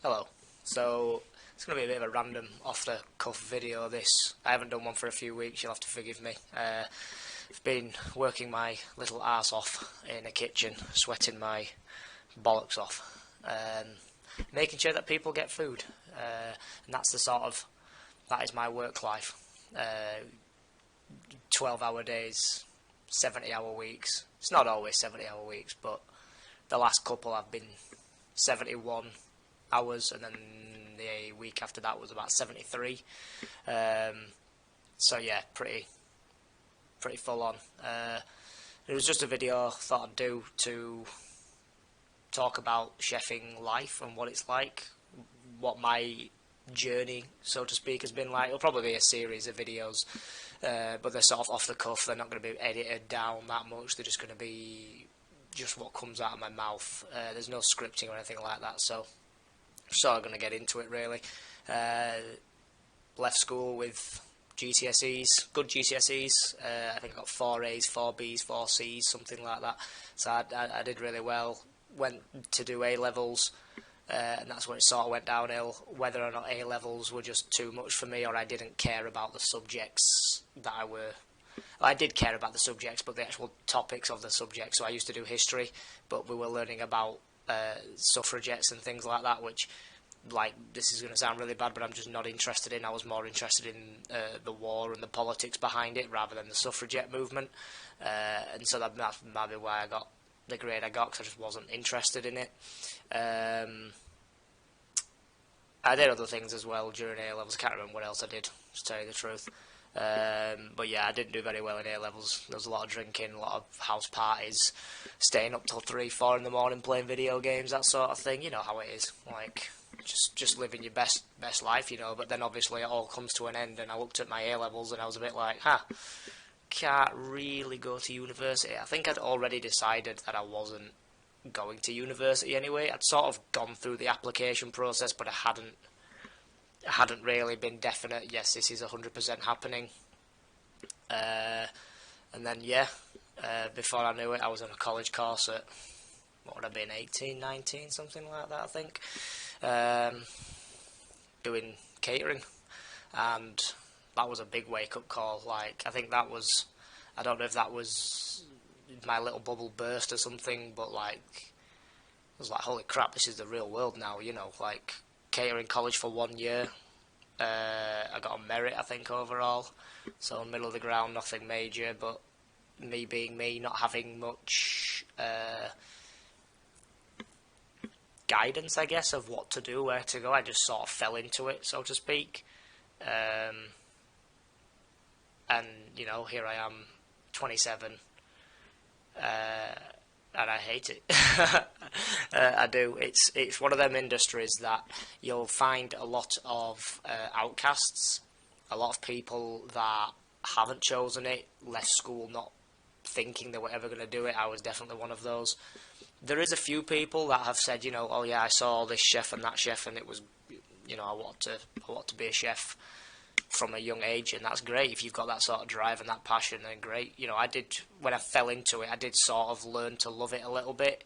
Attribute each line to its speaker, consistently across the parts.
Speaker 1: Hello. So it's going to be a bit of a random, off-the-cuff video. This I haven't done one for a few weeks. You'll have to forgive me. I've been working my little arse off in a kitchen, sweating my bollocks off, making sure that people get food, and that is my work life. 12-hour days, 70-hour weeks. It's not always 70-hour weeks, but the last couple have been 71 hours, and then the week after that was about 73. So yeah, pretty full on. It was just a video I thought I'd do to talk about chefing life and what it's like, what my journey, so to speak, has been like. It'll probably be a series of videos, but they're sort of off the cuff. They're not going to be edited down that much. They're just going to be just what comes out of my mouth. There's no scripting or anything like that, so I'm going to get into it really. Left school with GCSEs, good GCSEs. I think I got 4 A's, 4 B's, 4 C's, something like that. So I did really well. Went to do A-levels, and that's where it sort of went downhill. Whether or not A-levels were just too much for me, or I didn't care about the subjects that I did care about the subjects, but the actual topics of the subjects. So I used to do history, but we were learning about suffragettes and things like that, which, like, this is going to sound really bad, but I'm just not interested in. I was more interested in the war and the politics behind it rather than the suffragette movement, and so that's maybe why I got the grade I got, because I just wasn't interested in it. I did other things as well during A-levels. I can't remember what else I did, to tell you the truth. But yeah, I didn't do very well in A-levels. There was a lot of drinking, a lot of house parties, staying up till 3, 4 in the morning playing video games, that sort of thing. You know how it is, like, just living your best life, you know. But then obviously it all comes to an end, and I looked at my A-levels and I was a bit like, can't really go to university. I think I'd already decided that I wasn't going to university anyway. I'd sort of gone through the application process, but I hadn't really been definite, yes, this is 100% happening. And then, before I knew it, I was on a college course at, what would I have been, 18, 19, something like that, I think, doing catering, and that was a big wake-up call. Like, I think that was, I don't know if that was my little bubble burst or something, but, like, I was like, holy crap, this is the real world now, you know, like, catering college for 1 year. I got a merit, I think, overall, so middle of the ground, nothing major, but me being me, not having much guidance, I guess, of what to do, where to go, I just sort of fell into it, so to speak. And, you know, here I am, 27, and I hate it. I do. It's one of them industries that you'll find a lot of outcasts, a lot of people that haven't chosen it, left school not thinking they were ever going to do it. I was definitely one of those. There is a few people that have said, you know, oh yeah, I saw this chef and that chef, and it was, you know, I want to be a chef from a young age, and that's great. If you've got that sort of drive and that passion, then great. You know, I did, when I fell into it, I did sort of learn to love it a little bit,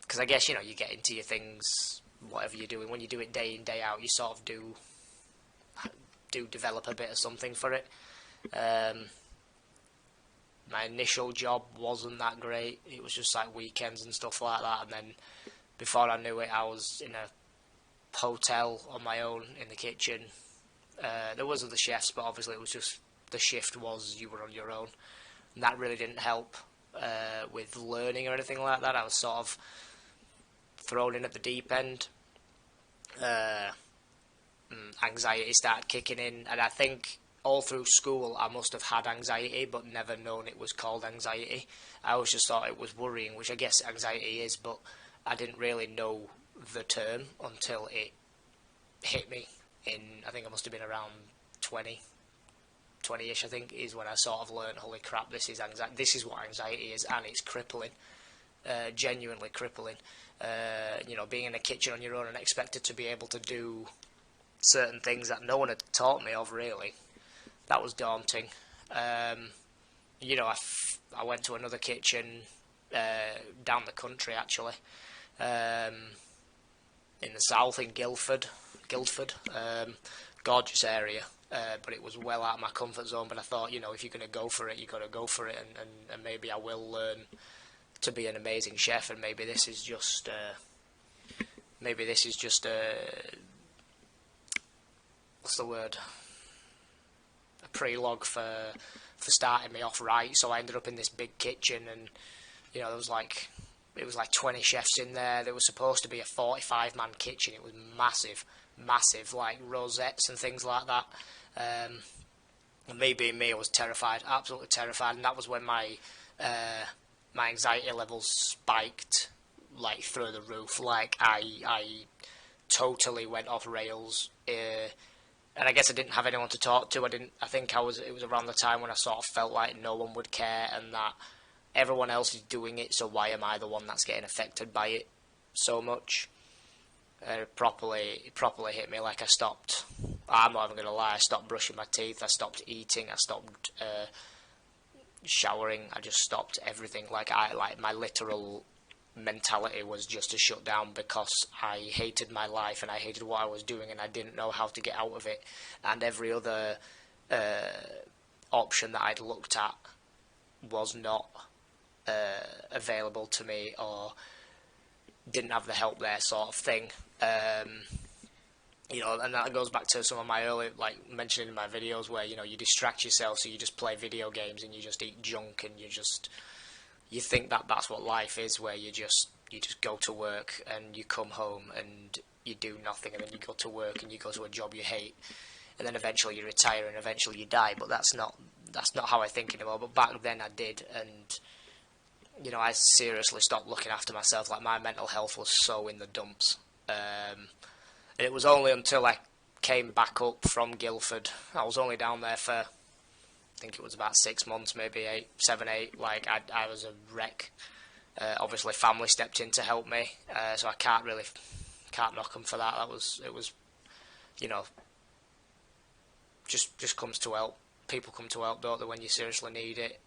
Speaker 1: because I guess, you know, you get into your things, whatever you're doing, when you do it day in, day out, you sort of do develop a bit of something for it. My initial job wasn't that great. It was just like weekends and stuff like that, and then before I knew it, I was in a hotel on my own in the kitchen. There was other chefs, but obviously it was just, the shift was you were on your own, and that really didn't help with learning or anything like that. I was sort of thrown in at the deep end. Anxiety started kicking in, and I think all through school I must have had anxiety, but never known it was called anxiety. I always just thought it was worrying, which I guess anxiety is, but I didn't really know the term until it hit me. I think I must have been around 20-ish, I think, is when I sort of learned, holy crap, this is anxiety. This is what anxiety is, and it's crippling, genuinely crippling. You know, being in a kitchen on your own and expected to be able to do certain things that no one had taught me of, really. That was daunting. You know, I went to another kitchen down the country, actually, in the south in Guildford. Gorgeous area, but it was well out of my comfort zone. But I thought, if you're going to go for it, you've got to go for it, and maybe I will learn to be an amazing chef, and maybe this is just what's the word? A pre-log for starting me off right. So I ended up in this big kitchen, and there was it was like 20 chefs in there. There was supposed to be a 45-man kitchen. It was massive, like rosettes and things like that. And me being me, I was terrified, absolutely terrified, and that was when my anxiety levels spiked like through the roof. Like I totally went off rails. And I guess I didn't have anyone to talk to. I think it was around the time when I sort of felt like no one would care, and that everyone else is doing it, so why am I the one that's getting affected by it so much? It properly hit me. Like, I'm not even going to lie, I stopped brushing my teeth, I stopped eating, I stopped showering, I just stopped everything. Like my literal mentality was just to shut down, because I hated my life and I hated what I was doing, and I didn't know how to get out of it. And every other option that I'd looked at was not available to me, or didn't have the help there, sort of thing. And that goes back to some of my early, mentioning in my videos, where you distract yourself, so you just play video games and you just eat junk, and you think that that's what life is, where you just go to work and you come home and you do nothing, and then you go to work and you go to a job you hate, and then eventually you retire and eventually you die. But that's not how I think anymore. But back then I did, and I seriously stopped looking after myself. Like, my mental health was so in the dumps. And it was only until I came back up from Guildford. I was only down there for, I think it was about 6 months, maybe 7, 8. Like, I was a wreck. Obviously, family stepped in to help me, so I can't knock them for that. It was, just comes to help. People come to help, don't they, when you seriously need it.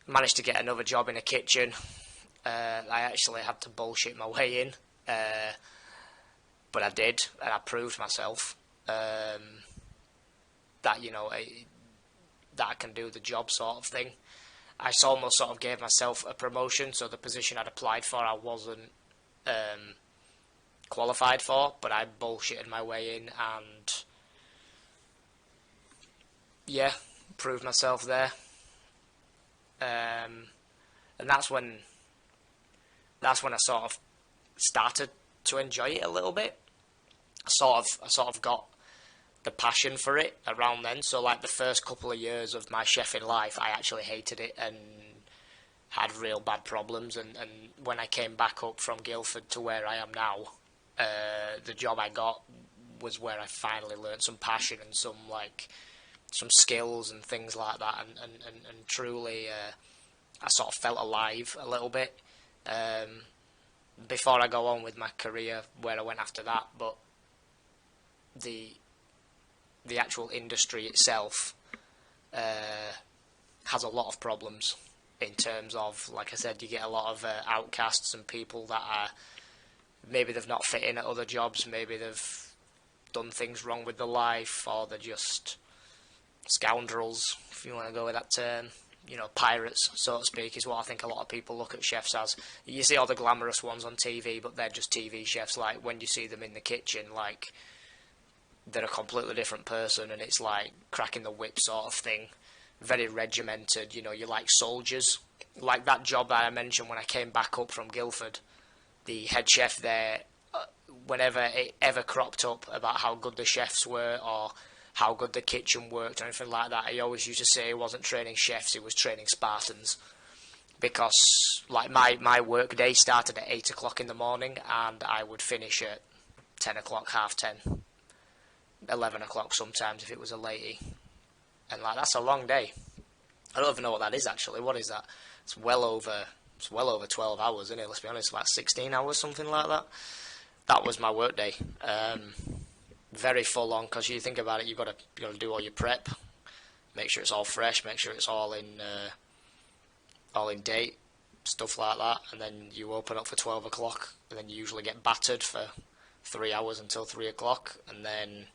Speaker 1: Managed to get another job in a kitchen. I actually had to bullshit my way in, but I did, and I proved myself that that I can do the job, sort of thing. I almost sort of gave myself a promotion, so the position I'd applied for I wasn't qualified for, but I bullshitted my way in, and yeah, proved myself there. And that's when I sort of started to enjoy it a little bit. I sort of got the passion for it around then. So, like, the first couple of years of my chefing life, I actually hated it and had real bad problems. And when I came back up from Guildford to where I am now, the job I got was where I finally learned some passion and some skills and things like that, and truly I sort of felt alive a little bit before I go on with my career where I went after that. But the actual industry itself has a lot of problems in terms of, like I said, you get a lot of outcasts and people that are, maybe they've not fit in at other jobs, maybe they've done things wrong with their life, or they're just scoundrels, if you want to go with that term. Pirates, so to speak, is what I think a lot of people look at chefs as. You see all the glamorous ones on TV, but they're just TV chefs. Like, when you see them in the kitchen, like, they're a completely different person, and it's like cracking the whip sort of thing. Very regimented, you're like soldiers. Like that job that I mentioned when I came back up from Guildford, the head chef there, whenever it ever cropped up about how good the chefs were, or how good the kitchen worked or anything like that, he always used to say he wasn't training chefs, he was training Spartans. Because, like, my work day started at 8 o'clock in the morning, and I would finish at 10 o'clock, half 10, 11 o'clock sometimes if it was a latey. And, like, that's a long day. I don't even know what that is, actually. What is that? It's well over 12 hours, isn't it? Let's be honest, like 16 hours, something like that. That was my work day. Very full on, because you think about it, you've got to do all your prep, make sure it's all fresh, make sure it's all in date, stuff like that, and then you open up for 12 o'clock, and then you usually get battered for 3 hours until 3 o'clock, and then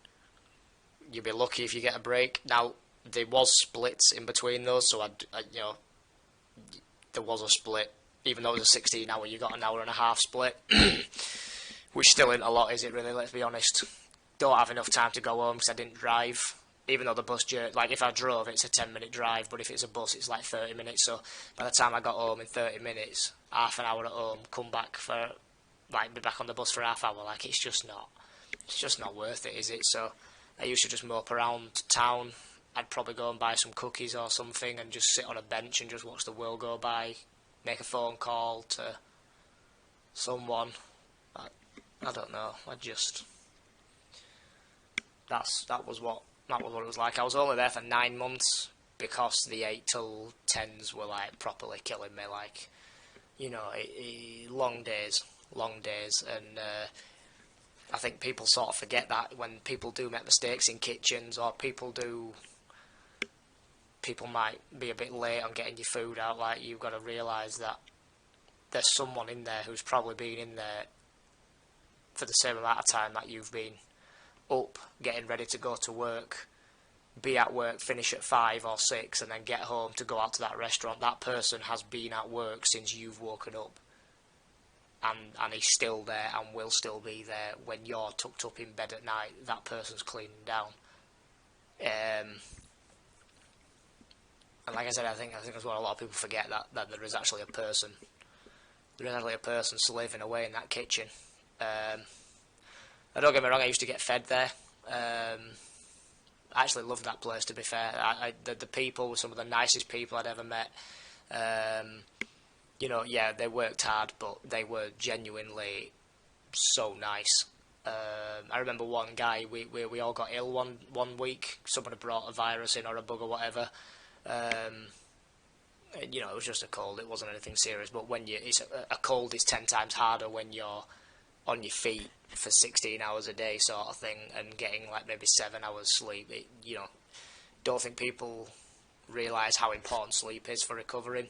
Speaker 1: you'll be lucky if you get a break. Now, there was splits in between those, so there was a split. Even though it was a 16-hour, you got an hour and a half split, which still isn't a lot, is it really, let's be honest. Don't have enough time to go home because I didn't drive. Even though the bus journey, like if I drove, it's a 10-minute drive, but if it's a bus, it's like 30 minutes. So by the time I got home in 30 minutes, half an hour at home, come back for, like, be back on the bus for half hour, like, it's just not worth it, is it? So I used to just mope around town. I'd probably go and buy some cookies or something and just sit on a bench and just watch the world go by, make a phone call to someone. I don't know. That was what it was like. I was only there for 9 months because the 8 till 10s were like properly killing me. Like, long days, and I think people sort of forget that when people do make mistakes in kitchens, or people might be a bit late on getting your food out. Like, you've got to realise that there's someone in there who's probably been in there for the same amount of time that you've been up, getting ready to go to work, be at work, finish at 5 or 6, and then get home to go out to that restaurant. That person has been at work since you've woken up, and he's still there and will still be there when you're tucked up in bed at night. That person's cleaning down. And like I said, I think that's what a lot of people forget, that there is actually a person. There is actually a person slaving away in that kitchen. Don't get me wrong, I used to get fed there. I actually loved that place, to be fair. The people were some of the nicest people I'd ever met. They worked hard, but they were genuinely so nice. I remember one guy, we all got ill one week. Someone had brought a virus in or a bug or whatever. It was just a cold. It wasn't anything serious. But a cold is 10 times harder when you're on your feet for 16 hours a day, sort of thing, and getting like maybe 7 hours sleep. Don't think people realise how important sleep is for recovering.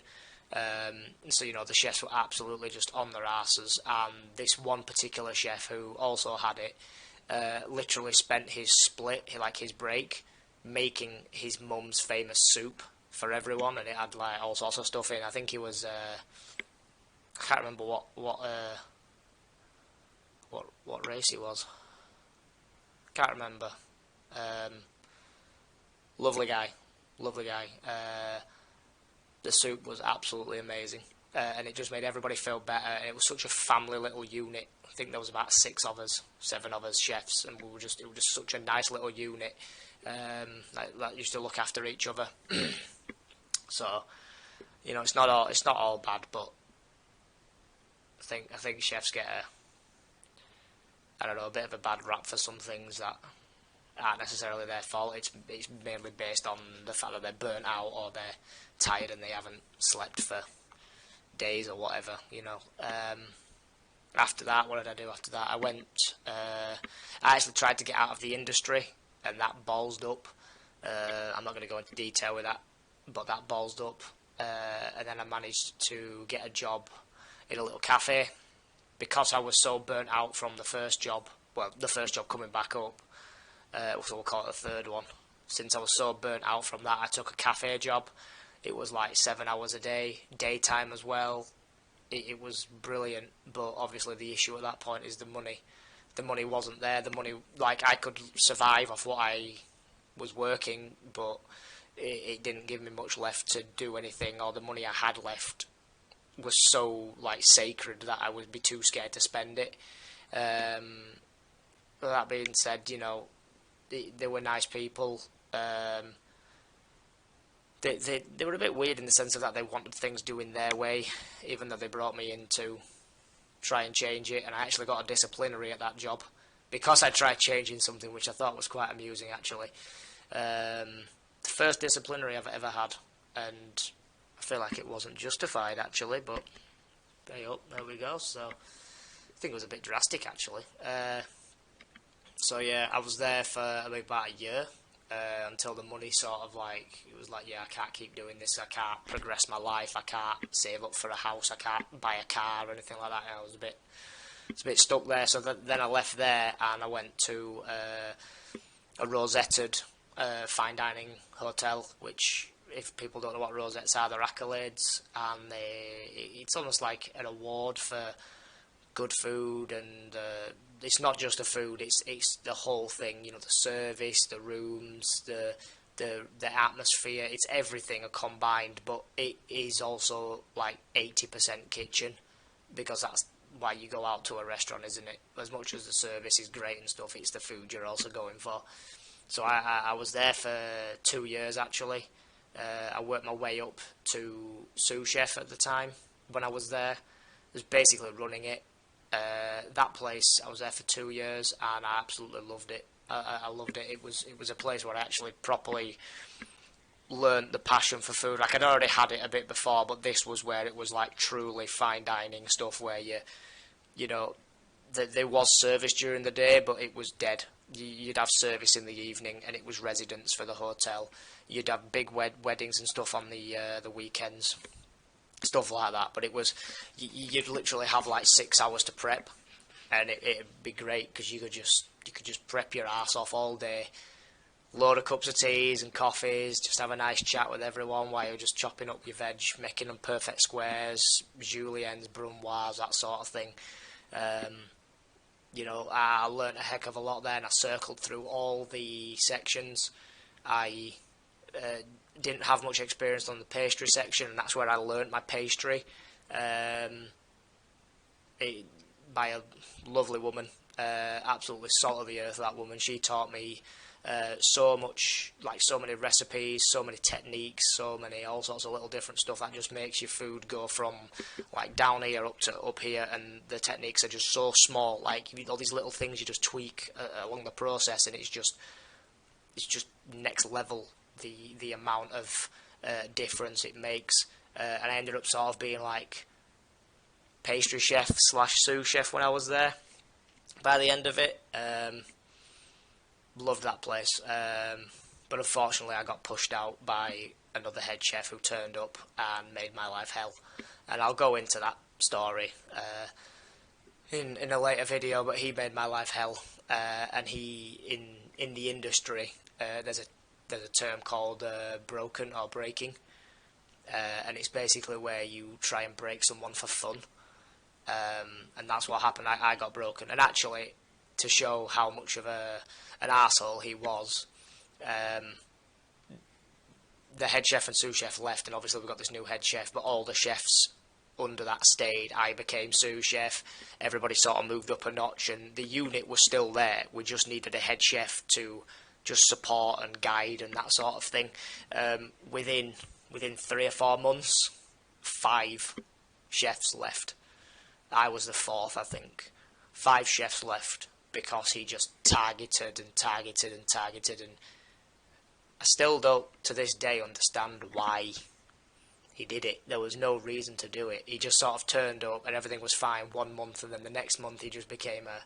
Speaker 1: So the chefs were absolutely just on their asses, and this one particular chef who also had it literally spent his his break, making his mum's famous soup for everyone, and it had like all sorts of stuff in. I think he was I can't remember what race he was. Can't remember. Lovely guy. The soup was absolutely amazing, and it just made everybody feel better. And it was such a family little unit. I think there was about 7 of us chefs, and it was just such a nice little unit. That used to look after each other. So, it's not all bad, but I think chefs get a bit of a bad rap for some things that aren't necessarily their fault. It's mainly based on the fact that they're burnt out or they're tired and they haven't slept for days or whatever. After that, what did I do after that? I actually tried to get out of the industry, and that ballsed up. I'm not going to go into detail with that, but that ballsed up. And then I managed to get a job in a little cafe. Because I was so burnt out from the first job coming back up, so we'll call it the third one. Since I was so burnt out from that, I took a cafe job. It was like 7 hours a day, daytime as well. It was brilliant, but obviously the issue at that point is the money. The money wasn't there. The money, like, I could survive off what I was working, but it didn't give me much left to do anything, or the money I had left was so like sacred that I would be too scared to spend it. But that being said, they were nice people. They were a bit weird in the sense of that they wanted things doing their way, even though they brought me in to try and change it. And I actually got a disciplinary at that job because I tried changing something, which I thought was quite amusing actually. The first disciplinary I've ever had, and I feel like it wasn't justified actually, but there we go. So I think it was a bit drastic actually. So yeah, I was there for about a year, until the money sort of like, it was like, yeah, I can't keep doing this, I can't progress my life, I can't save up for a house, I can't buy a car or anything like that. I was a bit stuck there. So then I left there and I went to a rosetted fine dining hotel, which, if people don't know what rosettes are, they're accolades, and it's almost like an award for good food, and it's not just the food, it's the whole thing, you know, the service, the rooms, the atmosphere, it's everything combined, but it is also like 80% kitchen, because that's why you go out to a restaurant, isn't it? As much as the service is great and stuff, it's the food you're also going for. So I was there for 2 years actually. I worked my way up to sous chef at the time when I was there. I was basically running it. That place, I was there for 2 years and I absolutely loved it. I loved it. It was a place where I actually properly learnt the passion for food. Like, I'd already had it a bit before, but this was where it was like truly fine dining stuff, where you know, there was service during the day, but it was dead. You'd have service in the evening, and it was residents for the hotel. You'd have big weddings and stuff on the weekends, stuff like that. But it was, you'd literally have like 6 hours to prep, and it'd be great because you could just prep your ass off all day. Load of cups of teas and coffees, just have a nice chat with everyone while you're just chopping up your veg, making them perfect squares, juliennes, brunoise, that sort of thing. You know, I learnt a heck of a lot there, and I circled through all the sections. I didn't have much experience on the pastry section, and that's where I learnt my pastry by a lovely woman, absolutely salt of the earth, that woman. She taught me so much, like so many recipes, so many techniques, so many all sorts of little different stuff that just makes your food go from like down here up to up here, and the techniques are just so small, like all these little things you just tweak along the process, and it's just next level, the amount of difference it makes. And I ended up sort of being like pastry chef / sous chef when I was there by the end of it. Loved that place, but unfortunately I got pushed out by another head chef who turned up and made my life hell, and I'll go into that story in a later video. But he made my life hell, and he in the industry there's a term called broken or breaking, and it's basically where you try and break someone for fun, and that's what happened. I got broken, and actually, to show how much of an arsehole he was, the head chef and sous chef left, and obviously we've got this new head chef, but all the chefs under that stayed. I became sous chef, everybody sort of moved up a notch, and the unit was still there. We just needed a head chef to just support and guide and that sort of thing. Within 3 or 4 months, 5 chefs left. I was the 4th, I think. 5 chefs left, because he just targeted, and I still don't to this day understand why he did it. There was no reason to do it. He just sort of turned up and everything was fine 1 month, and then the next month he just became a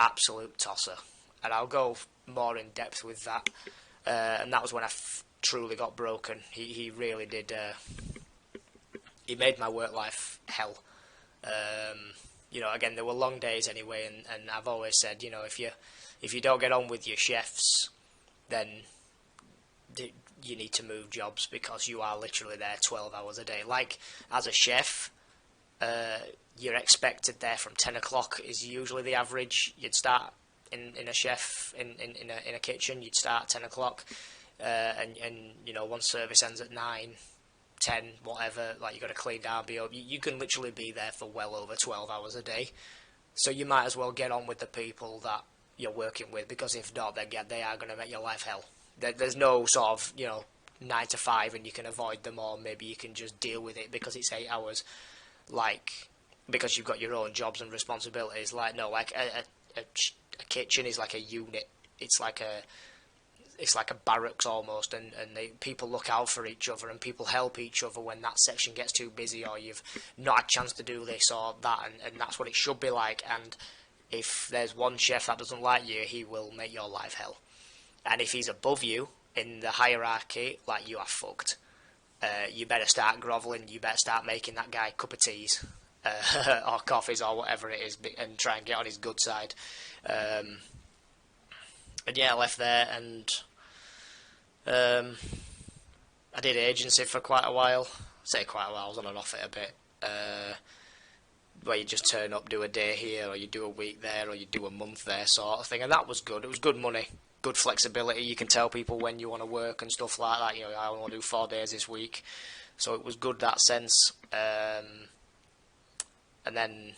Speaker 1: absolute tosser. And I'll go more in depth with that. And that was when I truly got broken. He really did. He made my work life hell. You know, again, there were long days anyway, and I've always said, you know, if you don't get on with your chefs, then you need to move jobs, because you are literally there 12 hours a day. Like, as a chef, you're expected there from 10 o'clock is usually the average. You'd start in a chef, in a kitchen, you'd start at 10 o'clock, and you know, once service ends at 9, 10, whatever, like, you got to clean down, be up. You can literally be there for well over 12 hours a day. So you might as well get on with the people that you're working with, because if not, they are going to make your life hell. There's no sort of, you know, 9 to 5 and you can avoid them, or maybe you can just deal with it because it's 8 hours, like, because you've got your own jobs and responsibilities. Like, no, like a kitchen is like a unit. It's like a barracks almost, and people look out for each other, and people help each other when that section gets too busy, or you've not had a chance to do this or that, and that's what it should be like. And if there's one chef that doesn't like you, he will make your life hell. And if he's above you in the hierarchy, like, you are fucked. You better start grovelling. You better start making that guy a cup of teas or coffees or whatever it is, and try and get on his good side. And yeah, I left there, and I did agency for quite a while. I say quite a while, I was on and off it a bit. Where you just turn up, do a day here, or you do a week there, or you do a month there, sort of thing. And that was good. It was good money, good flexibility. You can tell people when you want to work and stuff like that. You know, I want to do 4 days this week, so it was good that sense. And then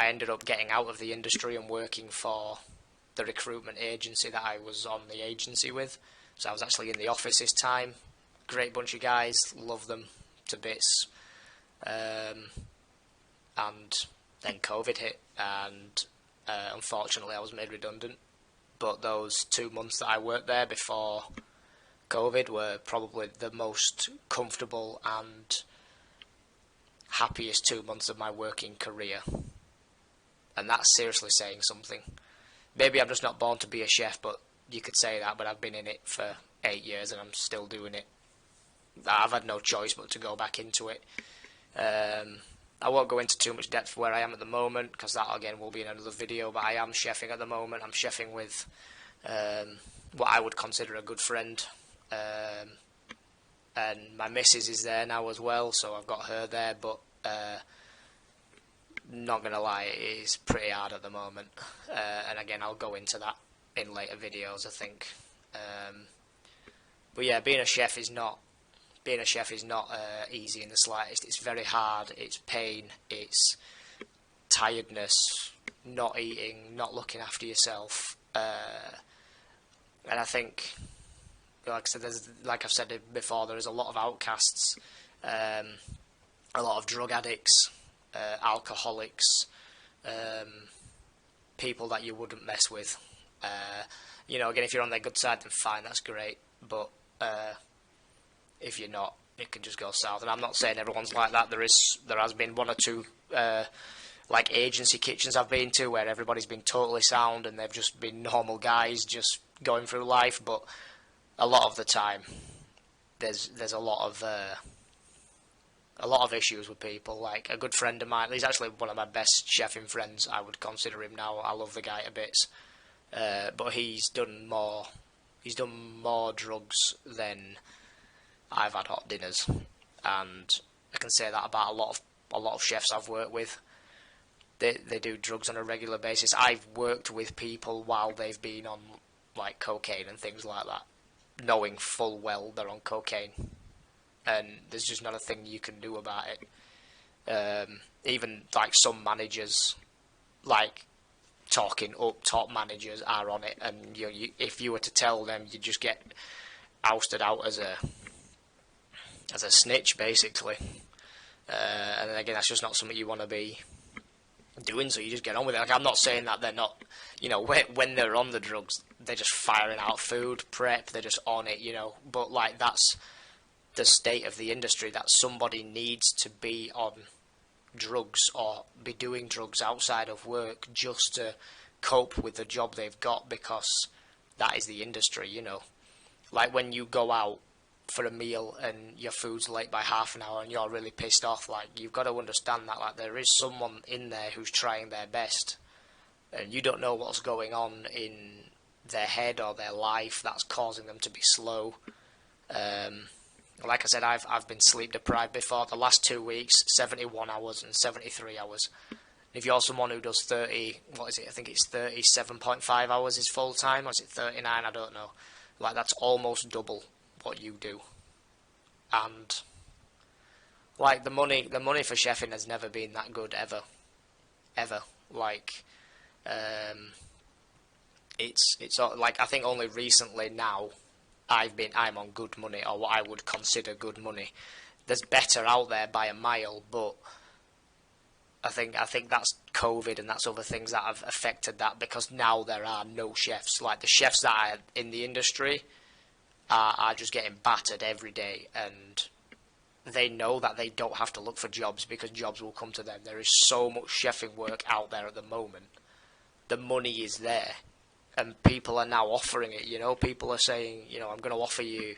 Speaker 1: I ended up getting out of the industry and working for the recruitment agency that I was on the agency with. So I was actually in the office this time. Great bunch of guys, love them to bits. And then COVID hit, and unfortunately I was made redundant. But those 2 months that I worked there before COVID were probably the most comfortable and happiest 2 months of my working career. And that's seriously saying something. Maybe I'm just not born to be a chef, but you could say that, but I've been in it for 8 years and I'm still doing it. I've had no choice but to go back into it. I won't go into too much depth where I am at the moment, because that again will be in another video, but I am chefing at the moment. I'm chefing with what I would consider a good friend, and my missus is there now as well, so I've got her there, but not going to lie, it is pretty hard at the moment, and again I'll go into that in later videos, I think. But yeah, being a chef is not easy in the slightest. It's very hard. It's pain. It's tiredness, not eating, not looking after yourself. And I think, like I said, like I've said before, there is a lot of outcasts, a lot of drug addicts, alcoholics, people that you wouldn't mess with. You know, again, if you're on their good side, then fine, that's great. But if you're not, it can just go south. And I'm not saying everyone's like that. There has been one or two like agency kitchens I've been to where everybody's been totally sound and they've just been normal guys just going through life. But a lot of the time, there's a lot of issues with people. Like a good friend of mine, he's actually one of my best chefing friends. I would consider him now. I love the guy to bits, but he's done more drugs than I've had hot dinners, and I can say that about a lot of chefs I've worked with. They do drugs on a regular basis. I've worked with people while they've been on like cocaine and things like that, knowing full well they're on cocaine, and there's just not a thing you can do about it. Even like some managers, like talking up top managers, are on it, and if you were to tell them, you just get ousted out as a snitch, basically. And then again, that's just not something you want to be doing, so you just get on with it. Like, I'm not saying that they're not, you know, when they're on the drugs, they're just firing out food prep, they're just on it, you know, but like that's the state of the industry, that somebody needs to be on drugs or be doing drugs outside of work just to cope with the job they've got, because that is the industry, you know. Like when you go out for a meal and your food's late by half an hour and you're really pissed off, like, you've got to understand that, like, there is someone in there who's trying their best, and you don't know what's going on in their head or their life that's causing them to be slow. Like I said, I've been sleep deprived before. The last 2 weeks, 71 hours and 73 hours. If you're someone who does 30, what is it? I think it's 37.5 hours is full time, or is it 39? I don't know. Like, that's almost double what you do. And like the money for chefing has never been that good ever. Like, it's like, I think only recently now I'm on good money, or what I would consider good money. There's better out there by a mile, but I think that's COVID and that's other things that have affected that, because now there are no chefs. Like, the chefs that are in the industry are just getting battered every day, and they know that they don't have to look for jobs because jobs will come to them. There is so much chefing work out there at the moment. The money is there. and people are now offering it. You know, people are saying, you know, I'm going to offer you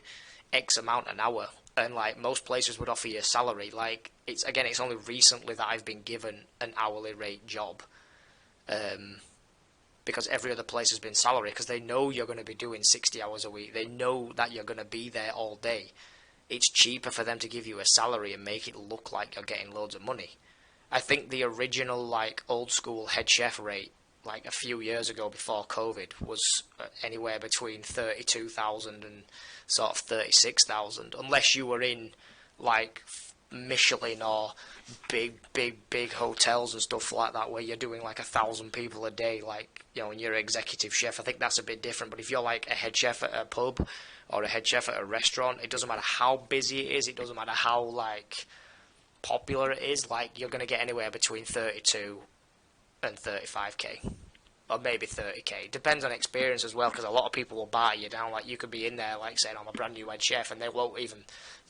Speaker 1: X amount an hour, and like most places would offer you a salary. Like it's only recently that I've been given an hourly rate job, because every other place has been salary, because they know you're going to be doing 60 hours a week. They know that you're going to be there all day. It's cheaper for them to give you a salary and make it look like you're getting loads of money. I think the original, like, old school head chef rate, like a few years ago before COVID, was anywhere between 32,000 and sort of 36,000, unless you were in, like, Michelin or big hotels and stuff like that, where you're doing like 1,000 people a day, like, you know, and you're executive chef. I think that's a bit different. But if you're like a head chef at a pub or a head chef at a restaurant, it doesn't matter how busy it is, it doesn't matter how like popular it is, like you're going to get anywhere between 32 and 35k, or maybe 30k. Depends on experience as well, because a lot of people will buy you down. Like, you could be in there like saying, I'm a brand new head chef, and they won't even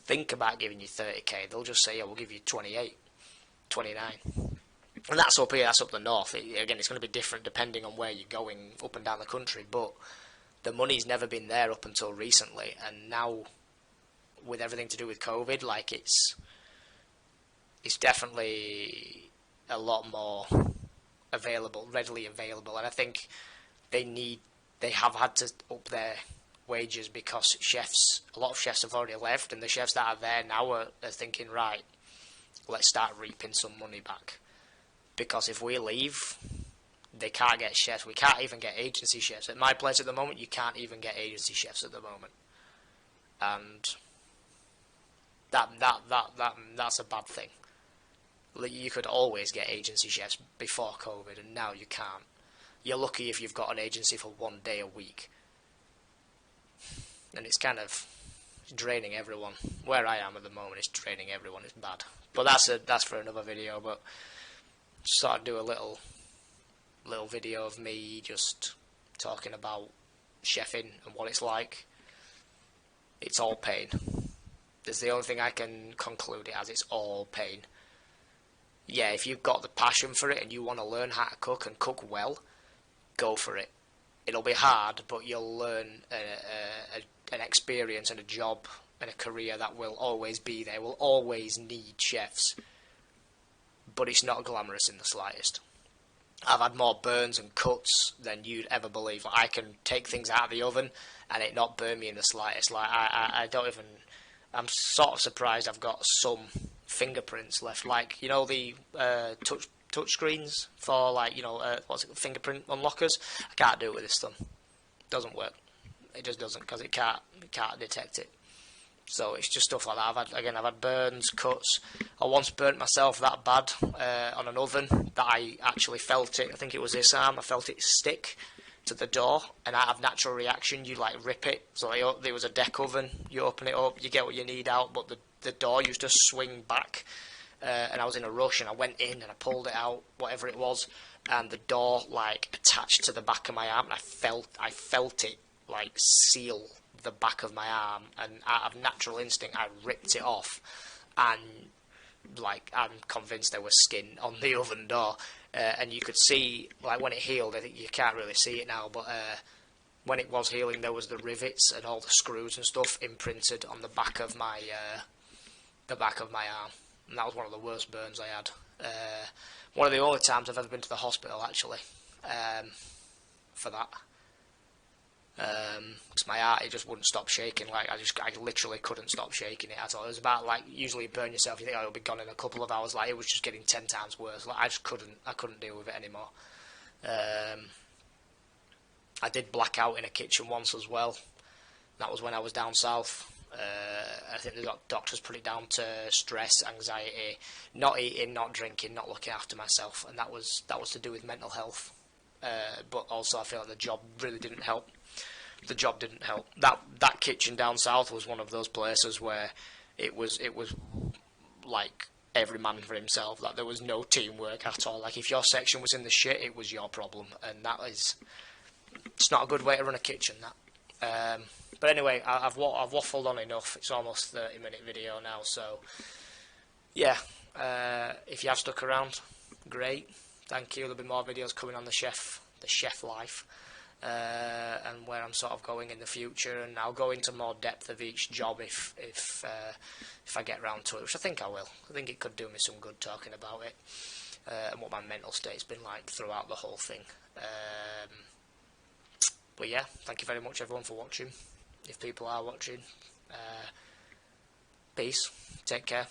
Speaker 1: think about giving you 30k. They'll just say, yeah, we'll give you 28, 29. And that's up here, that's up the north. Again, it's going to be different depending on where you're going up and down the country, but the money's never been there up until recently, and now with everything to do with COVID, like it's definitely a lot more available, readily available, and I think they have had to up their wages, because a lot of chefs have already left, and the chefs that are there now are thinking, right, let's start reaping some money back, because if we leave, they can't get chefs. We can't even get agency chefs. At my place at the moment, you can't even get agency chefs at the moment, and that's a bad thing. You could always get agency chefs before COVID, and now you can't. You're lucky if you've got an agency for one day a week, and it's kind of draining everyone. Where I am at the moment, it's draining everyone. It's bad, but that's for another video. But just thought I'd do a little video of me just talking about chefing and what it's like. It's all pain. That's the only thing I can conclude it as. It's all pain. Yeah, if you've got the passion for it and you want to learn how to cook and cook well, go for it. It'll be hard, but you'll learn an experience and a job and a career that will always be there. Will always need chefs, but it's not glamorous in the slightest. I've had more burns and cuts than you'd ever believe. I can take things out of the oven and it not burn me in the slightest. Like, I don't even... I'm sort of surprised I've got some fingerprints left. Like, you know, the touch screens for, like, you know, fingerprint unlockers? I can't do it with this thumb. Doesn't work. It just doesn't, because it can't detect it. So it's just stuff like that. I've had burns, cuts. I once burnt myself that bad on an oven that I actually felt it. I think it was this arm. I felt it stick to the door, and out of natural reaction, you like rip it. So there was a deck oven. You open it up, you get what you need out, but the door used to swing back. And I was in a rush, and I went in and I pulled it out, whatever it was, and the door like attached to the back of my arm, and I felt it like seal the back of my arm, and out of natural instinct I ripped it off, and like I'm convinced there was skin on the oven door, and you could see, like, when it healed, I think you can't really see it now, but when it was healing, there was the rivets and all the screws and stuff imprinted on the back of my arm, and that was one of the worst burns I had. One of the only times I've ever been to the hospital, actually, for that. Because my heart, it just wouldn't stop shaking. Like, I literally couldn't stop shaking it at all. It was about, like, usually you burn yourself, you think, oh, it'll be gone in a couple of hours. Like, it was just getting 10 times worse. Like, I couldn't deal with it anymore. I did black out in a kitchen once as well. That was when I was down south. I think the doctors put it down to stress, anxiety, not eating, not drinking, not looking after myself, and that was to do with mental health. But also I feel like the job really didn't help. The job didn't help. That kitchen down south was one of those places where it was like every man for himself. Like, there was no teamwork at all. Like, if your section was in the shit, it was your problem, and it's not a good way to run a kitchen. That. But anyway, I've waffled on enough. It's almost 30-minute video now, so yeah. If you have stuck around, great. Thank you. There'll be more videos coming on the chef life. and where I'm sort of going in the future, and I'll go into more depth of each job if I get round to it, which I think I will. I think it could do me some good talking about it, and what my mental state's been like throughout the whole thing. But yeah, thank you very much everyone for watching. If people are watching, peace, take care.